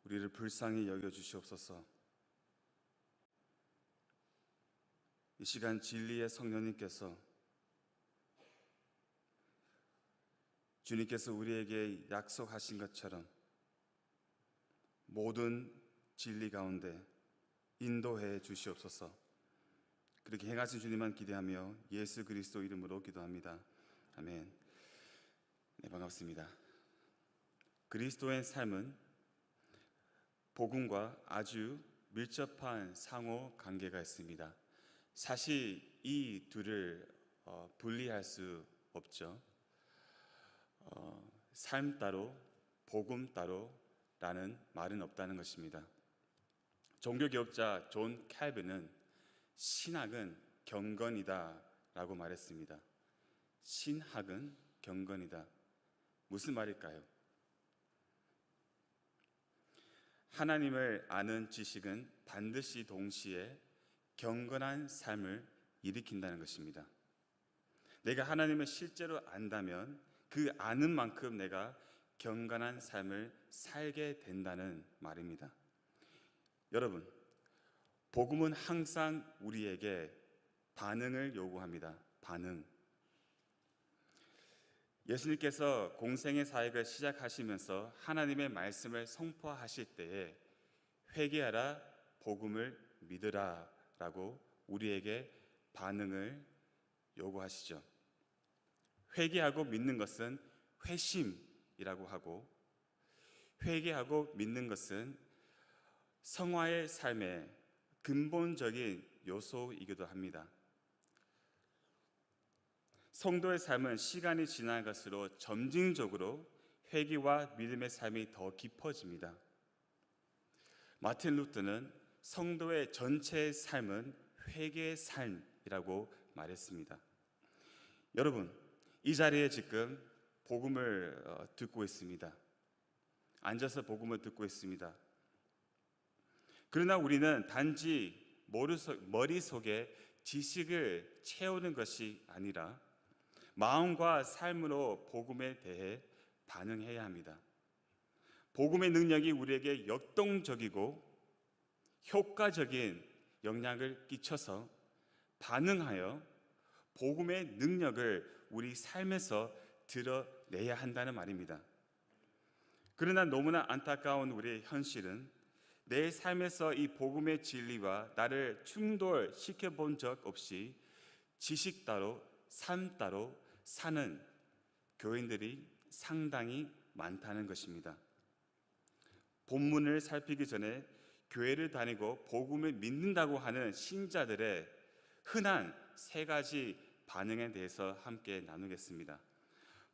우리를 불쌍히 여겨 주시옵소서. 이 시간 진리의 성령님께서 주님께서 우리에게 약속하신 것처럼 모든 진리 가운데 인도해 주시옵소서. 그렇게 행하신 주님만 기대하며 예수 그리스도 이름으로 기도합니다. 아멘. 네, 반갑습니다. 그리스도의 삶은 복음과 아주 밀접한 상호 관계가 있습니다. 사실 이 둘을 분리할 수 없죠. 삶 따로 복음 따로라는 말은 없다는 것입니다. 종교개혁자 존 칼빈은 신학은 경건이다 라고 말했습니다. 신학은 경건이다. 무슨 말일까요? 하나님을 아는 지식은 반드시 동시에 경건한 삶을 일으킨다는 것입니다. 내가 하나님을 실제로 안다면 그 아는 만큼 내가 경건한 삶을 살게 된다는 말입니다. 여러분, 복음은 항상 우리에게 반응을 요구합니다. 반응. 예수님께서 공생의 사역을 시작하시면서 하나님의 말씀을 선포하실 때에 회개하라, 복음을 믿으라 라고 우리에게 반응을 요구하시죠. 회개하고 믿는 것은 회심이라고 하고, 회개하고 믿는 것은 성화의 삶의 근본적인 요소이기도 합니다. 성도의 삶은 시간이 지나갈수록 점진적으로 회개와 믿음의 삶이 더 깊어집니다. 마틴 루터는 성도의 전체의 삶은 회개의 삶이라고 말했습니다. 여러분, 이 자리에 지금 복음을 듣고 있습니다. 앉아서 복음을 듣고 있습니다. 그러나 우리는 단지 머릿속에 지식을 채우는 것이 아니라 마음과 삶으로 복음에 대해 반응해야 합니다. 복음의 능력이 우리에게 역동적이고 효과적인 영향을 끼쳐서 반응하여 복음의 능력을 우리 삶에서 드러내야 한다는 말입니다. 그러나 너무나 안타까운 우리의 현실은 내 삶에서 이 복음의 진리와 나를 충돌시켜 본 적 없이 지식 따로 삶 따로 사는 교인들이 상당히 많다는 것입니다. 본문을 살피기 전에 교회를 다니고 복음을 믿는다고 하는 신자들의 흔한 세 가지 반응에 대해서 함께 나누겠습니다.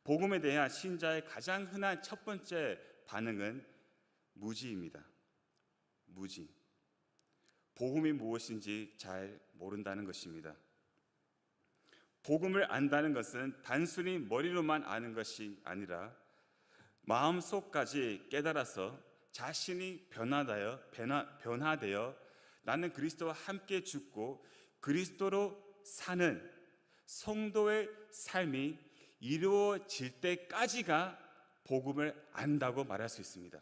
복음에 대한 신자의 가장 흔한 첫 번째 반응은 무지입니다. 무지. 복음이 무엇인지 잘 모른다는 것입니다. 복음을 안다는 것은 단순히 머리로만 아는 것이 아니라 마음속까지 깨달아서 자신이 변화되어 나는 그리스도와 함께 죽고 그리스도로 사는 성도의 삶이 이루어질 때까지가 복음을 안다고 말할 수 있습니다.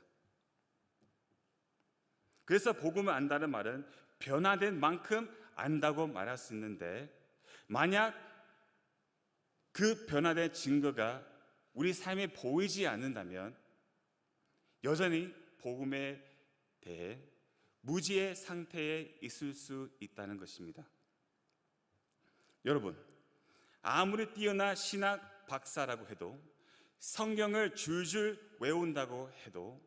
그래서 복음을 안다는 말은 변화된 만큼 안다고 말할 수 있는데, 만약 그 변화된 증거가 우리 삶에 보이지 않는다면 여전히 복음에 대해 무지의 상태에 있을 수 있다는 것입니다. 여러분, 아무리 뛰어난 신학 박사라고 해도, 성경을 줄줄 외운다고 해도,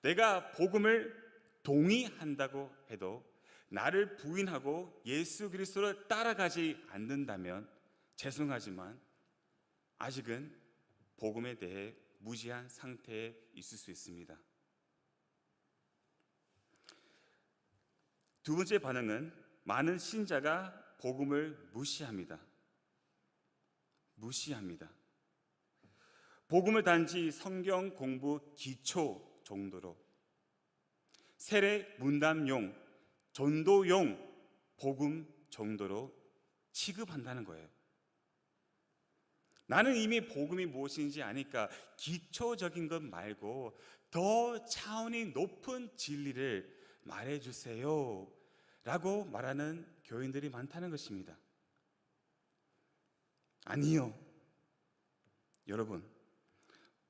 내가 복음을 동의한다고 해도 나를 부인하고 예수 그리스도를 따라가지 않는다면 죄송하지만 아직은 복음에 대해 무지한 상태에 있을 수 있습니다. 두 번째 반응은 많은 신자가 복음을 무시합니다. 무시합니다. 복음을 단지 성경 공부 기초 정도로, 세례 문답용, 전도용 복음 정도로 취급한다는 거예요. 나는 이미 복음이 무엇인지 아니까 기초적인 것 말고 더 차원이 높은 진리를 말해주세요 라고 말하는 교인들이 많다는 것입니다. 아니요. 여러분,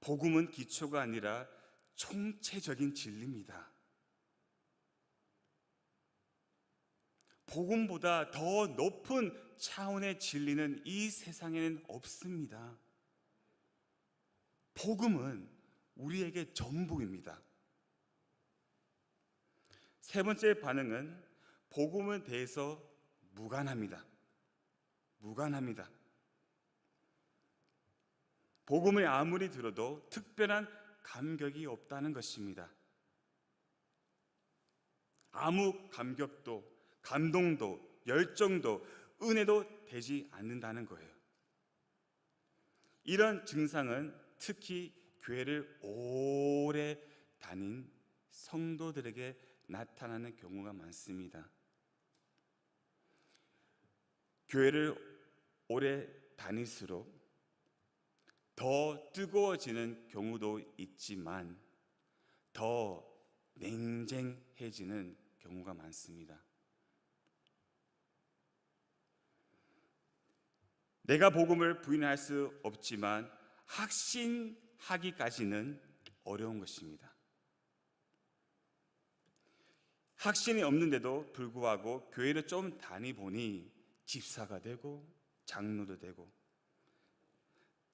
복음은 기초가 아니라 총체적인 진리입니다. 복음보다 더 높은 차원의 진리는 이 세상에는 없습니다. 복음은 우리에게 전부입니다. 세 번째 반응은 복음에 대해서 무관합니다. 무관합니다. 복음을 아무리 들어도 특별한 감격이 없다는 것입니다. 아무 감격도, 감동도, 열정도, 은혜도 되지 않는다는 거예요. 이런 증상은 특히 교회를 오래 다닌 성도들에게 나타나는 경우가 많습니다. 교회를 오래 다닐수록 더 뜨거워지는 경우도 있지만 더 냉정해지는 경우가 많습니다. 내가 복음을 부인할 수 없지만 확신하기까지는 어려운 것입니다. 확신이 없는데도 불구하고 교회를 좀 다니보니 집사가 되고 장로도 되고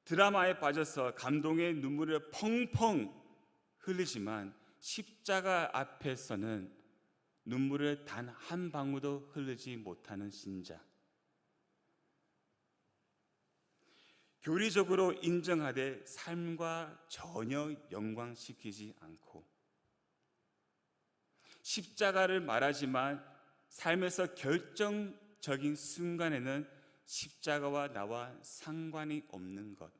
드라마에 빠져서 감동의 눈물을 펑펑 흘리지만 십자가 앞에서는 눈물을 단 한 방울도 흐르지 못하는 신자, 교리적으로 인정하되 삶과 전혀 연관시키지 않고 십자가를 말하지만 삶에서 결정적인 순간에는 십자가와 나와 상관이 없는 것,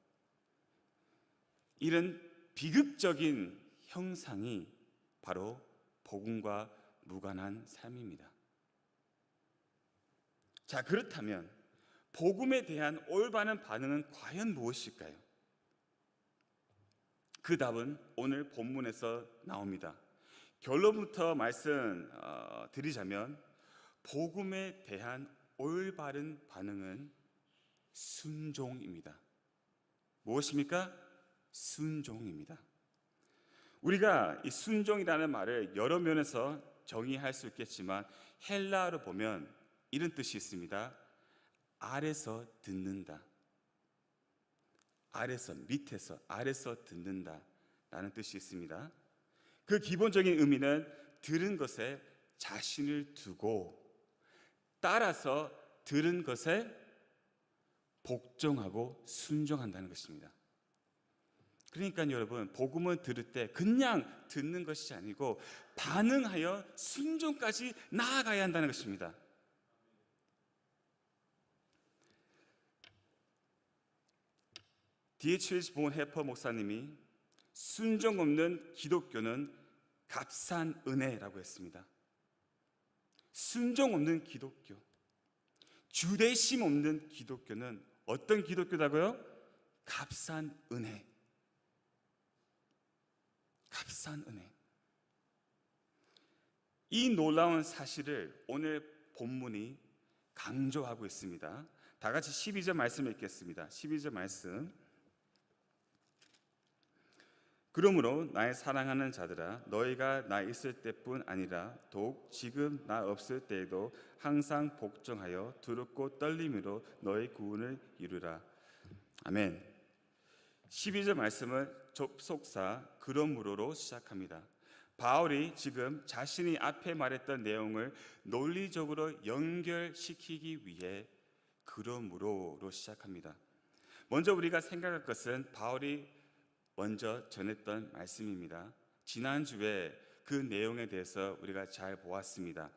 이런 비극적인 형상이 바로 복음과 무관한 삶입니다. 자, 그렇다면 복음에 대한 올바른 반응은 과연 무엇일까요? 그 답은 오늘 본문에서 나옵니다. 결론부터 말씀드리자면 복음에 대한 올바른 반응은 순종입니다. 무엇입니까? 순종입니다. 우리가 이 순종이라는 말을 여러 면에서 정의할 수 있겠지만 헬라어로 보면 이런 뜻이 있습니다. 아래서 듣는다. 아래서, 밑에서, 아래서 듣는다 라는 뜻이 있습니다. 그 기본적인 의미는 들은 것에 자신을 두고 따라서 들은 것에 복종하고 순종한다는 것입니다. 그러니까 여러분, 복음을 들을 때 그냥 듣는 것이 아니고 반응하여 순종까지 나아가야 한다는 것입니다. D.H. 본 해퍼 목사님이 순종 없는 기독교는 값싼 은혜라고 했습니다. 순종 없는 기독교, 주대심 없는 기독교는 어떤 기독교라고요? 값싼 은혜. 값싼 은혜. 이 놀라운 사실을 오늘 본문이 강조하고 있습니다. 다 같이 12절 말씀을 읽겠습니다. 12절 말씀. 그러므로 나의 사랑하는 자들아, 너희가 나 있을 때뿐 아니라 더욱 지금 나 없을 때에도 항상 복종하여 두렵고 떨림으로 너희 구원을 이루라. 아멘. 12절 말씀을 접속사 그러므로로 시작합니다. 바울이 지금 자신이 앞에 말했던 내용을 논리적으로 연결시키기 위해 그러므로로 시작합니다. 먼저 우리가 생각할 것은 바울이 먼저 전했던 말씀입니다. 지난주에 그 내용에 대해서 우리가 잘 보았습니다.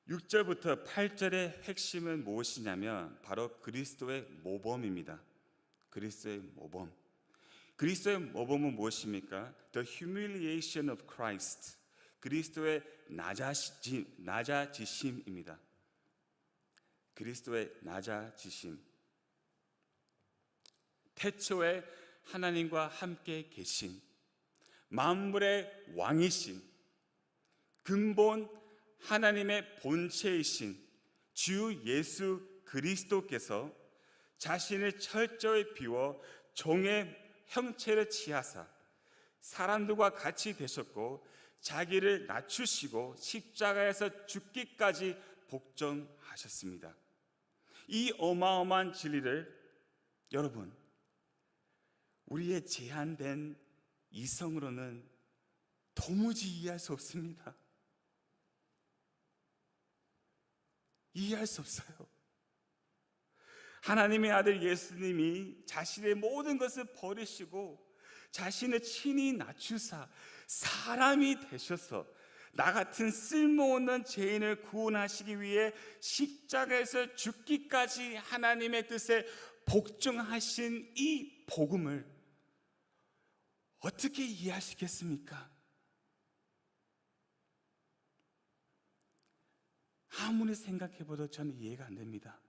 6절부터 8절의 핵심은 무엇이냐면 바로 그리스도의 모범입니다. 그리스도의 모범. 그리스도의 모범은 무엇입니까? The humiliation of Christ. 그리스도의 낮아지심입니다. 그리스도의 낮아지심. 태초에 하나님과 함께 계신, 만물의 왕이신, 근본 하나님의 본체이신 주 예수 그리스도께서 자신을 철저히 비워 종의 형체를 취하사 사람들과 같이 되셨고 자기를 낮추시고 십자가에서 죽기까지 복종하셨습니다. 이 어마어마한 진리를 여러분, 우리의 제한된 이성으로는 도무지 이해할 수 없습니다. 이해할 수 없어요. 하나님의 아들 예수님이 자신의 모든 것을 버리시고 자신을 친히 낮추사 사람이 되셔서 나 같은 쓸모없는 죄인을 구원하시기 위해 십자가에서 죽기까지 하나님의 뜻에 복종하신 이 복음을 어떻게 이해할 수 있겠습니까? 아무리 생각해봐도 저는 이해가 안 됩니다.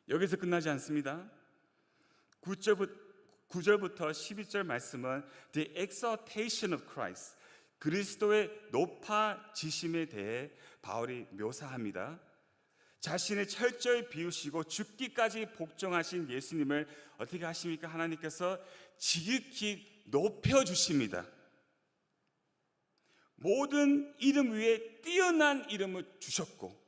여기서 끝나지 않습니다. 9절부터 12절 말씀은 The exaltation of Christ, 그리스도의 높아지심에 대해 바울이 묘사합니다. 자신을 철저히 비우시고 죽기까지 복종하신 예수님을 어떻게 하십니까? 하나님께서 지극히 높여주십니다. 모든 이름 위에 뛰어난 이름을 주셨고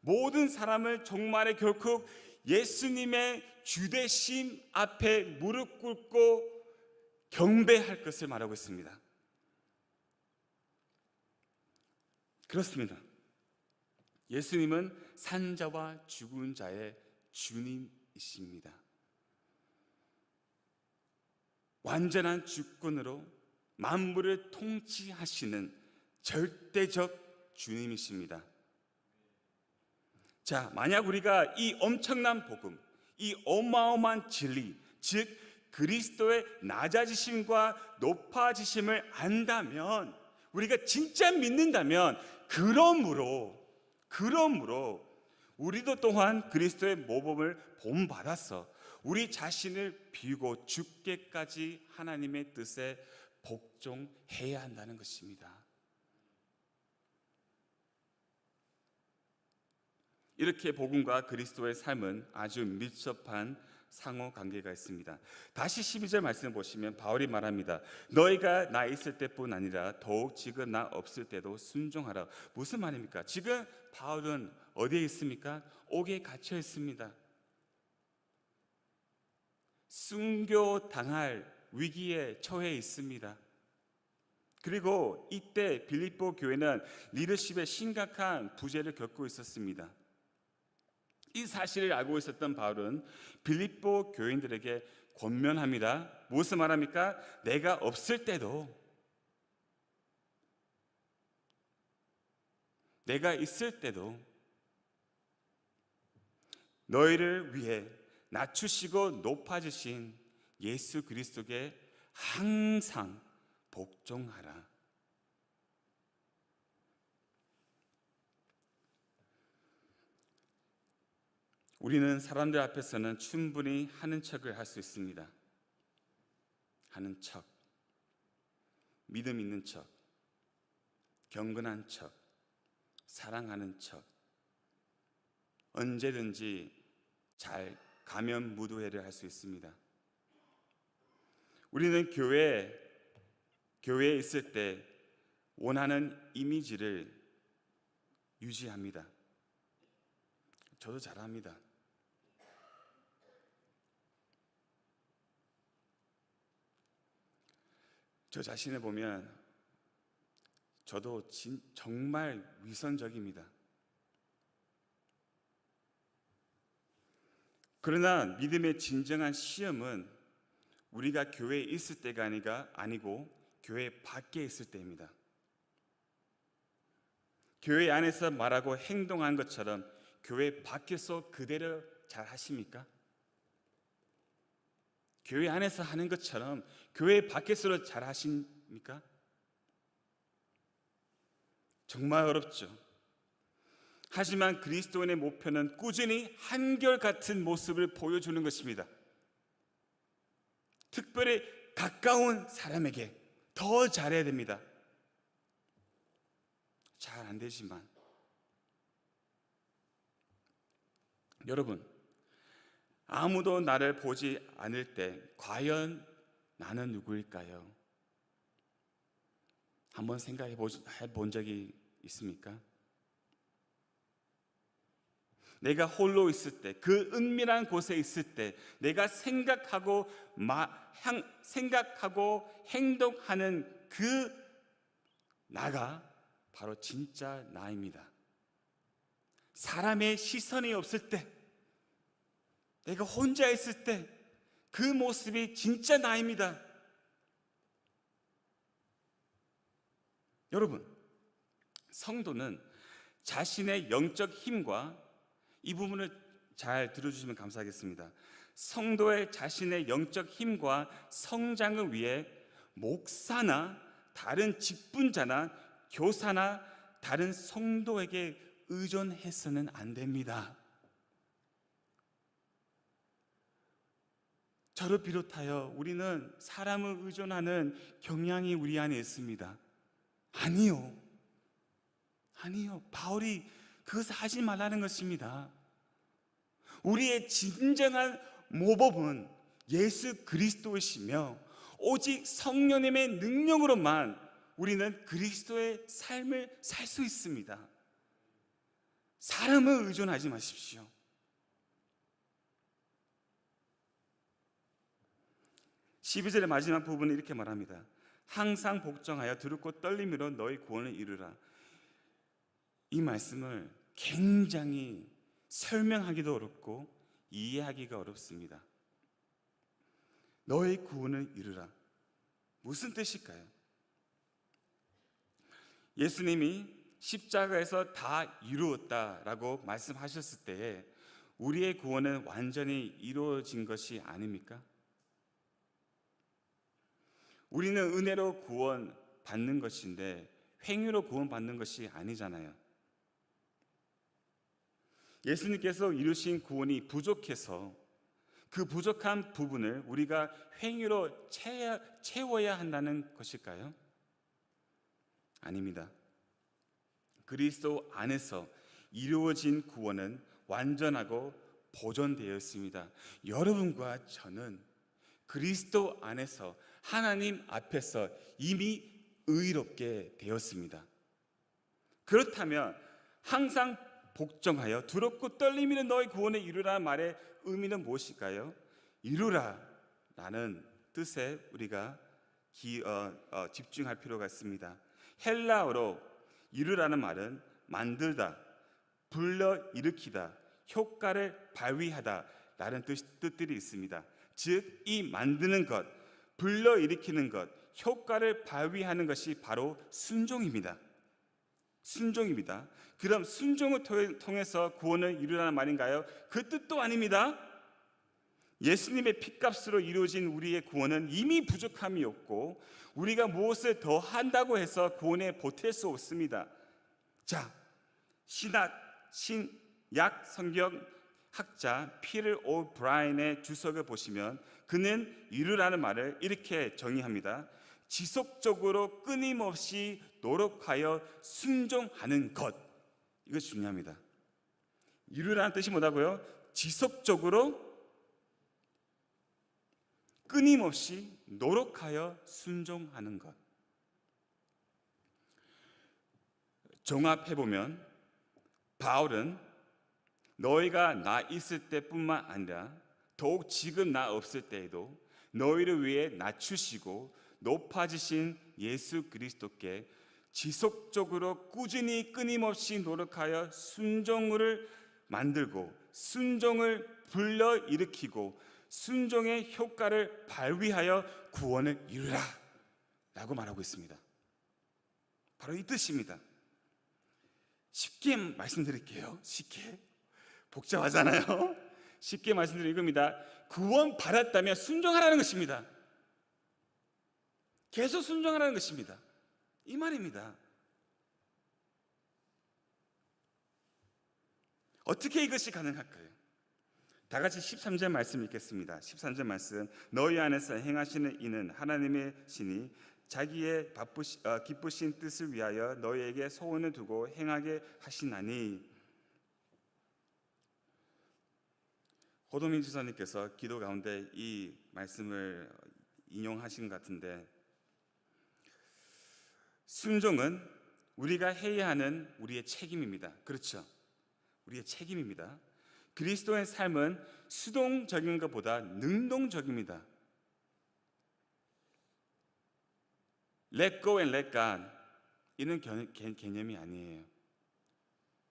모든 사람을 종말에 결국 예수님의 주되심 앞에 무릎 꿇고 경배할 것을 말하고 있습니다. 그렇습니다. 예수님은 산자와 죽은 자의 주님이십니다. 완전한 주권으로 만물을 통치하시는 절대적 주님이십니다. 자, 만약 우리가 이 엄청난 복음, 이 어마어마한 진리, 즉 그리스도의 낮아지심과 높아지심을 안다면, 우리가 진짜 믿는다면, 그러므로 우리도 또한 그리스도의 모범을 본받아서 우리 자신을 비우고 죽게까지 하나님의 뜻에 복종해야 한다는 것입니다. 이렇게 복음과 그리스도의 삶은 아주 밀접한 상호 관계가 있습니다. 다시 12절 말씀을 보시면 바울이 말합니다. 너희가 나 있을 때뿐 아니라 더욱 지금 나 없을 때도 순종하라. 무슨 말입니까? 지금 바울은 어디에 있습니까? 옥에 갇혀 있습니다. 순교당할 위기에 처해 있습니다. 그리고 이때 빌립보 교회는 리더십에 심각한 부재를 겪고 있었습니다. 이 사실을 알고 있었던 바울은 빌립보 교인들에게 권면합니다. 무엇을 말합니까? 내가 없을 때도, 내가 있을 때도 너희를 위해 낮추시고 높아지신 예수 그리스도께 항상 복종하라. 우리는 사람들 앞에서는 충분히 하는 척을 할 수 있습니다. 하는 척, 믿음 있는 척, 경건한 척, 사랑하는 척, 언제든지 잘 가면무도회를 할 수 있습니다. 우리는 교회에 있을 때 원하는 이미지를 유지합니다. 저도 잘합니다. 저 자신을 보면 저도 정말 위선적입니다. 그러나 믿음의 진정한 시험은 우리가 교회에 있을 때가 아니고 교회 밖에 있을 때입니다. 교회 안에서 말하고 행동한 것처럼 교회 밖에서 그대로 잘 하십니까? 교회 안에서 하는 것처럼 교회 밖에서 잘 하십니까? 정말 어렵죠. 하지만 그리스도인의 목표는 꾸준히 한결같은 모습을 보여주는 것입니다. 특별히 가까운 사람에게 더 잘해야 됩니다. 잘 안 되지만 여러분, 아무도 나를 보지 않을 때 과연 나는 누구일까요? 한번 생각해 본 적이 있습니까? 내가 홀로 있을 때, 그 은밀한 곳에 있을 때 내가 생각하고 행동하는 그 나가 바로 진짜 나입니다. 사람의 시선이 없을 때, 내가 혼자 있을 때 그 모습이 진짜 나입니다. 여러분, 성도는 자신의 영적 힘과, 이 부분을 잘 들어주시면 감사하겠습니다. 성도의 자신의 영적 힘과 성장을 위해 목사나 다른 직분자나 교사나 다른 성도에게 의존해서는 안 됩니다. 저를 비롯하여 우리는 사람을 의존하는 경향이 우리 안에 있습니다. 아니요. 바울이 그것을 하지 말라는 것입니다. 우리의 진정한 모범은 예수 그리스도이시며 오직 성령님의 능력으로만 우리는 그리스도의 삶을 살 수 있습니다. 사람을 의존하지 마십시오. 12절의 마지막 부분은 이렇게 말합니다. 항상 복종하여 두렵고 떨림으로 너희 구원을 이루라. 이 말씀을 굉장히 설명하기도 어렵고 이해하기가 어렵습니다. 너희 구원을 이루라. 무슨 뜻일까요? 예수님이 십자가에서 다 이루었다라고 말씀하셨을 때에 우리의 구원은 완전히 이루어진 것이 아닙니까? 우리는 은혜로 구원받는 것인데 행위로 구원받는 것이 아니잖아요. 예수님께서 이루신 구원이 부족해서 그 부족한 부분을 우리가 행위로 채워야 한다는 것일까요? 아닙니다. 그리스도 안에서 이루어진 구원은 완전하고 보존되어 있습니다. 여러분과 저는 그리스도 안에서 하나님 앞에서 이미 의롭게 되었습니다. 그렇다면 항상 복종하여 두렵고 떨림이는 너희 구원을 이루라는 말의 의미는 무엇일까요? 이루라 라는 뜻에 우리가 집중할 필요가 있습니다. 헬라어로 이루라는 말은 만들다, 불러일으키다, 효과를 발휘하다 라는 뜻들이 있습니다. 즉, 이 만드는 것, 불러일으키는 것, 효과를 발휘하는 것이 바로 순종입니다. 그럼 순종을 통해서 구원을 이루라는 말인가요? 그 뜻도 아닙니다. 예수님의 피값으로 이루어진 우리의 구원은 이미 부족함이 없고 우리가 무엇을 더 한다고 해서 구원에 보탤 수 없습니다. 자, 신약 성경 학자 피터 오브라이언의 주석을 보시면 그는 이루라는 말을 이렇게 정의합니다. 지속적으로 끊임없이 노력하여 순종하는 것. 이것이 중요합니다. 이루라는 뜻이 뭐라고요? 지속적으로 끊임없이 노력하여 순종하는 것. 종합해보면 바울은 너희가 나 있을 때뿐만 아니라 더욱 지금 나 없을 때에도 너희를 위해 낮추시고 높아지신 예수 그리스도께 지속적으로 꾸준히 끊임없이 노력하여 순종을 만들고 순종을 불러일으키고 순종의 효과를 발휘하여 구원을 이루라 라고 말하고 있습니다. 바로 이 뜻입니다. 쉽게 말씀드릴게요. 쉽게. 복잡하잖아요. 쉽게 말씀드리는 겁니다. 구원 받았다면 순종하라는 것입니다. 계속 순종하라는 것입니다. 이 말입니다. 어떻게 이것이 가능할까요? 다 같이 13절 말씀 읽겠습니다. 13절 말씀. 너희 안에서 행하시는 이는 하나님의 신이 자기의 기쁘신 뜻을 위하여 너희에게 소원을 두고 행하게 하시나니. 호동민 지사님께서 기도 가운데 이 말씀을 인용하신 것 같은데, 순종은 우리가 해야 하는 우리의 책임입니다. 그렇죠? 우리의 책임입니다. 그리스도의 삶은 수동적인 것보다 능동적입니다. Let go and let God, 이런 개념이 아니에요.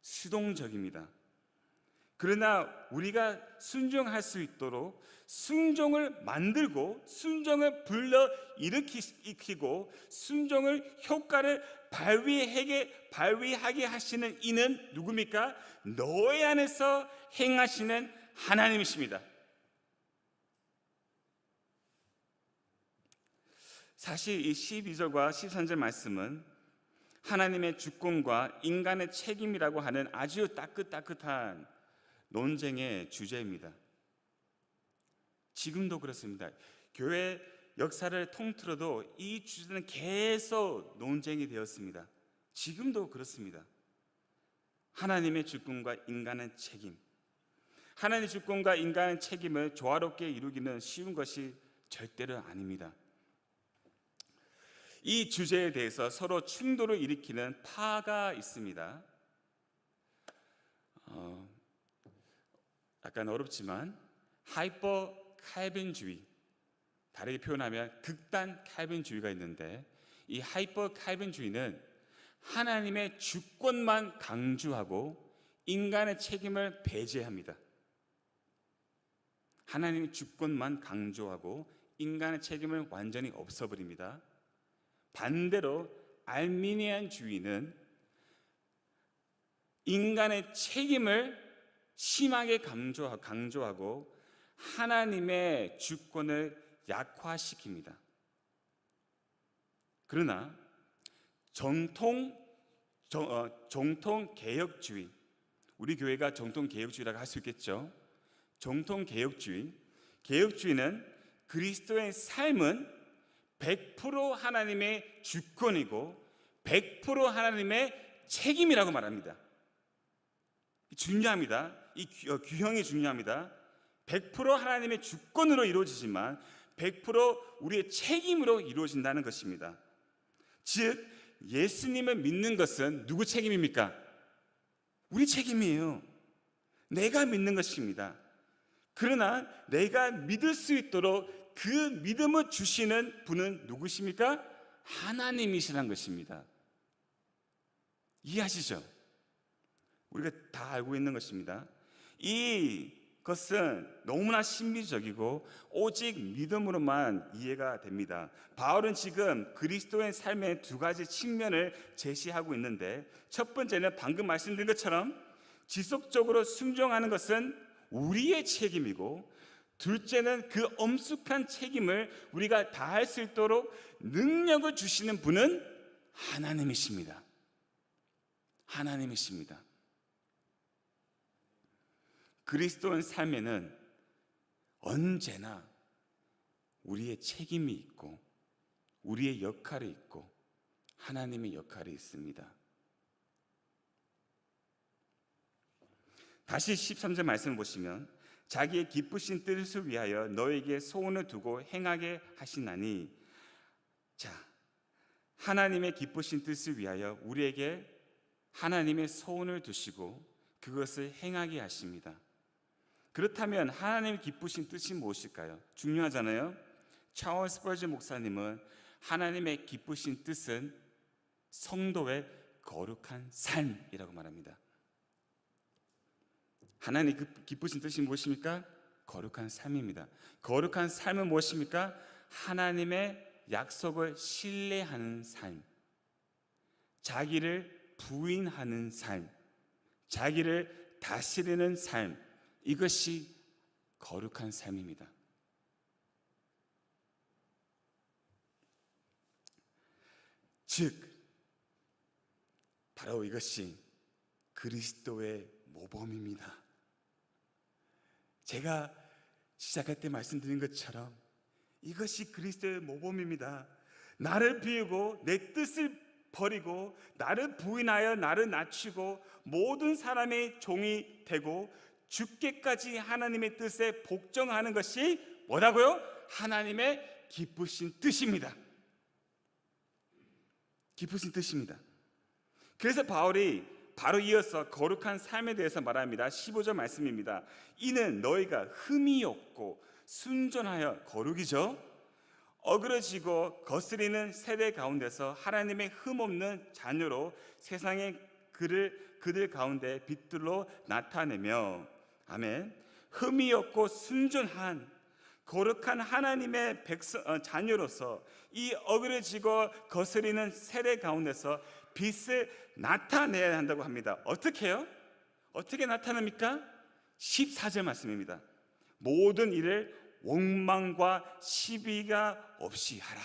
수동적입니다. 그러나 우리가 순종할 수 있도록 순종을 만들고 순종을 불러일으키고 순종을 효과를 발휘하게 하시는 이는 누굽니까? 너희 안에서 행하시는 하나님이십니다. 사실 이 12절과 13절 말씀은 하나님의 주권과 인간의 책임이라고 하는 아주 따뜻한 논쟁의 주제입니다. 지금도 그렇습니다. 교회 역사를 통틀어도 이 주제는 계속 논쟁이 되었습니다. 지금도 그렇습니다. 하나님의 주권과 인간의 책임. 하나님의 주권과 인간의 책임을 조화롭게 이루기는 쉬운 것이 절대로 아닙니다. 이 주제에 대해서 서로 충돌을 일으키는 파가 있습니다. 약간 어렵지만 하이퍼 칼빈주의, 다르게 표현하면 극단 칼빈주의가 있는데, 이 하이퍼 칼빈주의는 하나님의 주권만 강조하고 인간의 책임을 배제합니다. 하나님의 주권만 강조하고 인간의 책임을 완전히 없애버립니다. 반대로 알미니안주의는 인간의 책임을 심하게 강조하고 하나님의 주권을 약화시킵니다. 그러나 정통 개혁주의, 우리 교회가 정통 개혁주의라고 할 수 있겠죠. 정통 개혁주의는 그리스도의 삶은 100% 하나님의 주권이고 100% 하나님의 책임이라고 말합니다. 중요합니다. 이 규형이 중요합니다. 100% 하나님의 주권으로 이루어지지만 100% 우리의 책임으로 이루어진다는 것입니다. 즉 예수님을 믿는 것은 누구 책임입니까? 우리 책임이에요. 내가 믿는 것입니다. 그러나 내가 믿을 수 있도록 그 믿음을 주시는 분은 누구십니까? 하나님이시란 것입니다. 이해하시죠? 우리가 다 알고 있는 것입니다. 이것은 너무나 신비적이고 오직 믿음으로만 이해가 됩니다. 바울은 지금 그리스도의 삶의 두 가지 측면을 제시하고 있는데, 첫 번째는 방금 말씀드린 것처럼 지속적으로 순종하는 것은 우리의 책임이고, 둘째는 그 엄숙한 책임을 우리가 다할 수 있도록 능력을 주시는 분은 하나님이십니다. 하나님이십니다. 그리스도의 삶에는 언제나 우리의 책임이 있고 우리의 역할이 있고 하나님의 역할이 있습니다. 다시 13절 말씀을 보시면 자기의 기쁘신 뜻을 위하여 너에게 소원을 두고 행하게 하시나니, 자, 하나님의 기쁘신 뜻을 위하여 우리에게 하나님의 소원을 두시고 그것을 행하게 하십니다. 그렇다면 하나님의 기쁘신 뜻이 무엇일까요? 중요하잖아요. 찰스 스퍼전 목사님은 하나님의 기쁘신 뜻은 성도의 거룩한 삶이라고 말합니다. 하나님 기쁘신 뜻이 무엇입니까? 거룩한 삶입니다. 거룩한 삶은 무엇입니까? 하나님의 약속을 신뢰하는 삶, 자기를 부인하는 삶, 자기를 다스리는 삶, 이것이 거룩한 삶입니다. 즉 바로 이것이 그리스도의 모범입니다. 제가 시작할 때 말씀드린 것처럼 이것이 그리스도의 모범입니다. 나를 비우고 내 뜻을 버리고 나를 부인하여 나를 낮추고 모든 사람의 종이 되고 죽게까지 하나님의 뜻에 복종하는 것이 뭐라고요? 하나님의 기쁘신 뜻입니다. 기쁘신 뜻입니다. 그래서 바울이 바로 이어서 거룩한 삶에 대해서 말합니다. 15절 말씀입니다. 이는 너희가 흠이 없고 순전하여, 거룩이죠, 어그러지고 거스리는 세대 가운데서 하나님의 흠 없는 자녀로 세상의 그들 가운데 빛들로 나타내며, 아멘, 흠이 없고 순전한 거룩한 하나님의 자녀로서 이 어그러지고 거스리는 세대 가운데서 빛을 나타내야 한다고 합니다. 어떻게 해요? 어떻게 나타납니까? 14절 말씀입니다. 모든 일을 원망과 시비가 없이 하라.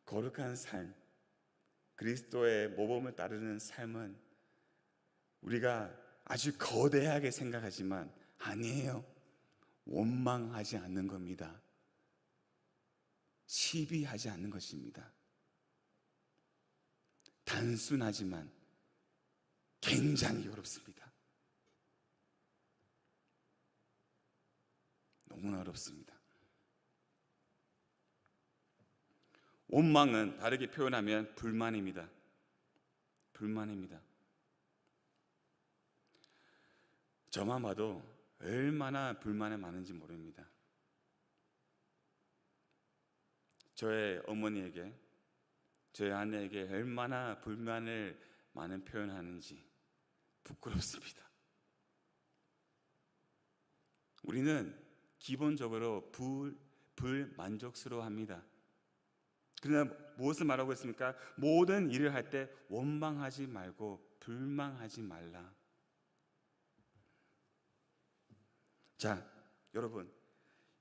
거룩한 삶, 그리스도의 모범을 따르는 삶은 우리가 아주 거대하게 생각하지만 아니에요. 원망하지 않는 겁니다. 시비하지 않는 것입니다. 단순하지만 굉장히 어렵습니다. 너무나 어렵습니다. 원망은 다르게 표현하면 불만입니다. 불만입니다. 저만 봐도 얼마나 불만이 많은지 모릅니다. 저의 어머니에게, 저희 아내에게 얼마나 불만을 많은 표현하는지 부끄럽습니다. 우리는 기본적으로 불만족스러워합니다. 그러나 무엇을 말하고 있습니까? 모든 일을 할 때 원망하지 말고 불만하지 말라. 자, 여러분,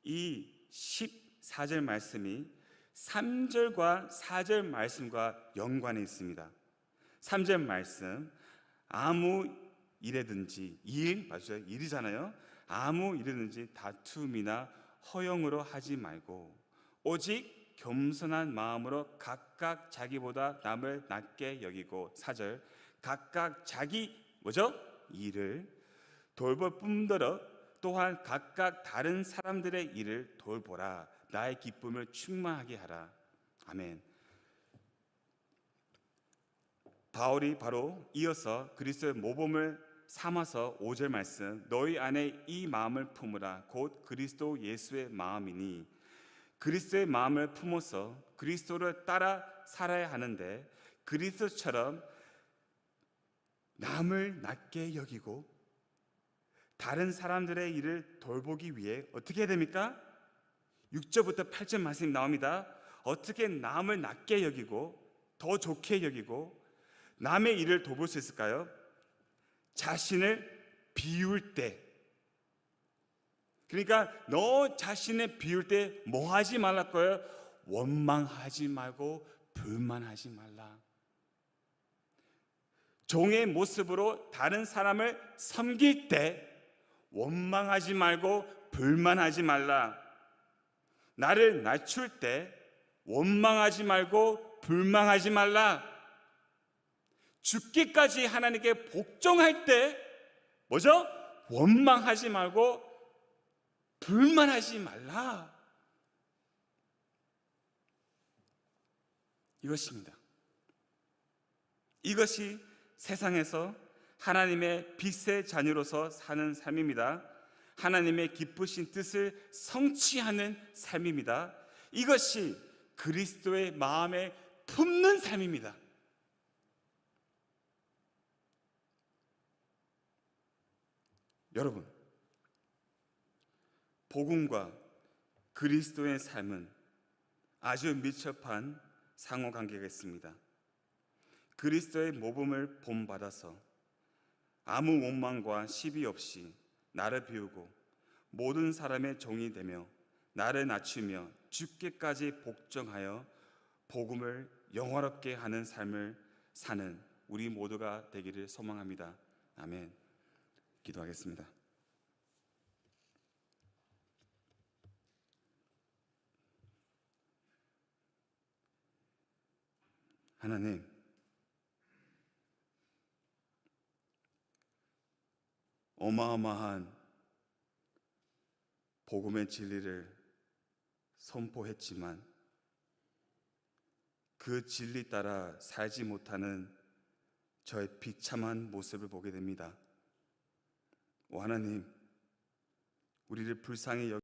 이 14절 말씀이 3절과 4절 말씀과 연관이 있습니다. 3절 말씀, 아무 일에든지, 맞아요, 일이잖아요. 아무 일이든지 다툼이나 허용으로 하지 말고 오직 겸손한 마음으로 각각 자기보다 남을 낮게 여기고, 4절, 각각 자기 일을 돌볼 뿐더러 또한 각각 다른 사람들의 일을 돌보라. 나의 기쁨을 충만하게 하라. 아멘. 바울이 바로 이어서 그리스도의 모범을 삼아서 5절 말씀, 너희 안에 이 마음을 품으라. 곧 그리스도 예수의 마음이니, 그리스도의 마음을 품어서 그리스도를 따라 살아야 하는데, 그리스도처럼 남을 낮게 여기고 다른 사람들의 일을 돌보기 위해 어떻게 해야 됩니까? 6절부터 8절 말씀이 나옵니다. 어떻게 남을 낮게 여기고 더 좋게 여기고 남의 일을 돌볼 수 있을까요? 자신을 비울 때, 그러니까 너 자신을 비울 때 뭐 하지 말랄까요? 원망하지 말고 불만하지 말라. 종의 모습으로 다른 사람을 섬길 때 원망하지 말고 불만하지 말라. 나를 낮출 때 원망하지 말고 불만하지 말라. 죽기까지 하나님께 복종할 때 원망하지 말고 불만하지 말라. 이것입니다. 이것이 세상에서 하나님의 빛의 자녀로서 사는 삶입니다. 하나님의 기쁘신 뜻을 성취하는 삶입니다. 이것이 그리스도의 마음에 품는 삶입니다. 여러분, 복음과 그리스도의 삶은 아주 밀접한 상호관계가 있습니다. 그리스도의 모범을 본받아서 아무 원망과 시비 없이 나를 비우고 모든 사람의 종이 되며 나를 낮추며 죽기까지 복종하여 복음을 영화롭게 하는 삶을 사는 우리 모두가 되기를 소망합니다. 아멘. 기도하겠습니다. 하나님, 어마어마한 복음의 진리를 선포했지만 그 진리 따라 살지 못하는 저의 비참한 모습을 보게 됩니다. 오 하나님, 우리를 불쌍히